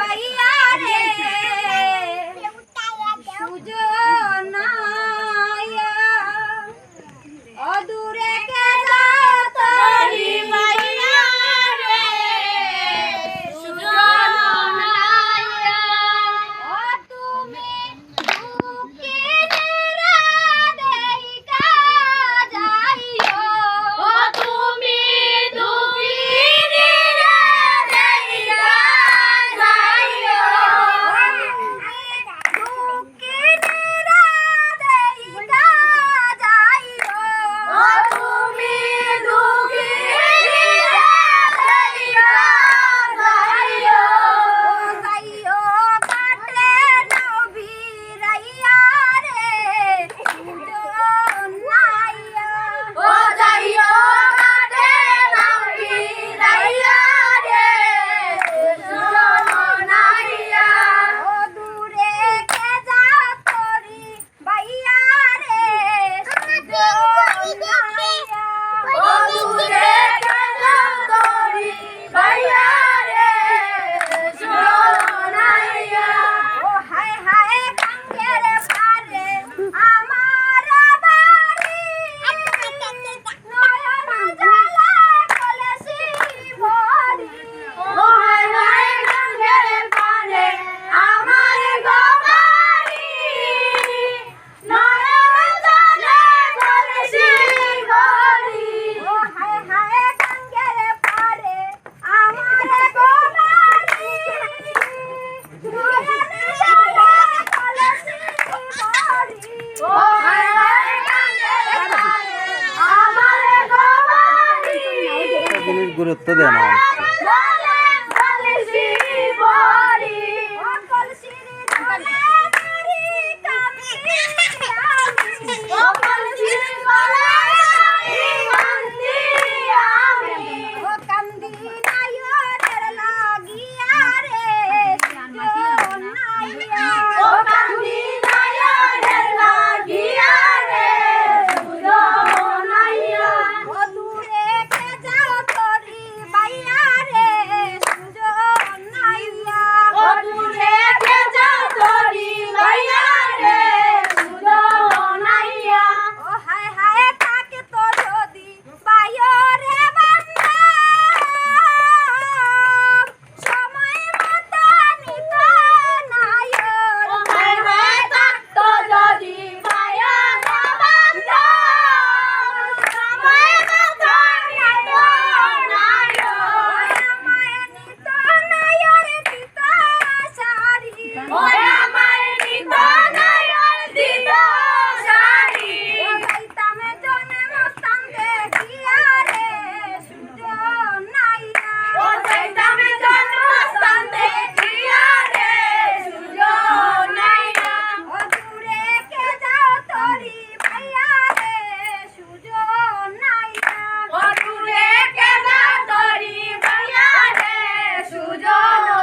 বাইয়া রে সুজনাইয়া অদূরে গেলা তোরি বাইয়া রে সুজনাইয়া ও তুমি দুঃখিনীরা দেইকা যাইও ও তুমি দুঃখিনীরা দেইকা যাইও দুঃখিনীরা দেইকা যাইও ও তুমি দুঃখিনীরা দেইকা যাইও যাইও কাটলে নবীরাইয়া রে সুজনাইয়া ও যাইও কাটলে নবীরাইয়া রে সুজনাইয়া ও দূরে কে যা তোরি বাইয়া রে সুজনাইয়া ও দূরে কে যা তোরি বাইয়া রে সুজনাইয়া ও হায় হায় গঙ্গের পারে আমার বাড়ি নয়ন জ্বালা কলসি ভরি ও হায় হায় গঙ্গের পারে আমার বাড়ি নয়ন জ্বালা কলসি ভরি ও হায় হায় গঙ্গের পারে আমার বাড়ি নয়ন জ্বালা কলসি ভরি ও হায় হায় গঙ্গের পারে আমার বাড়ি জিনিস গুরুত্ব দেয় না কলসি ভরি ও কলসির জলে মারি কাঁদি আমি ও কলসির জলে মারি কাঁদি আমি ও কান্দি নায়রের লাগিয়া রে সুজনাইয়া ও কান্দি নায়রের লাগিয়া রে সুজনাইয়া ও দূরে কে যাও তোরি বাইয়া রে সুজনাইয়া ও দূরে কে যাও তোরি বাইয়া রে সুজনাইয়া ও হায় হায় থাকে তো যদি বাইয়া রে বান্দা সময় মতো নিত নাই ও হায় হায় থাকতো যদি বাইয়া রে বান্দা সময় মতো নিত নাই আমায় নিত নাই রে দিত সারি ও আমায় নিত নাই রে দিত সারি ও যাইতাম জন্মস্থান দেখিয়া রে সুজনাইয়া ও যাইতাম জন্মস্থান দেখিয়া রে সুজনাইয়া ও দূরে কে যাও তোরি বাইয়া রে সুজনাইয়া ও দূরে কে যাও তোরি বাইয়া রে সুজনাইয়া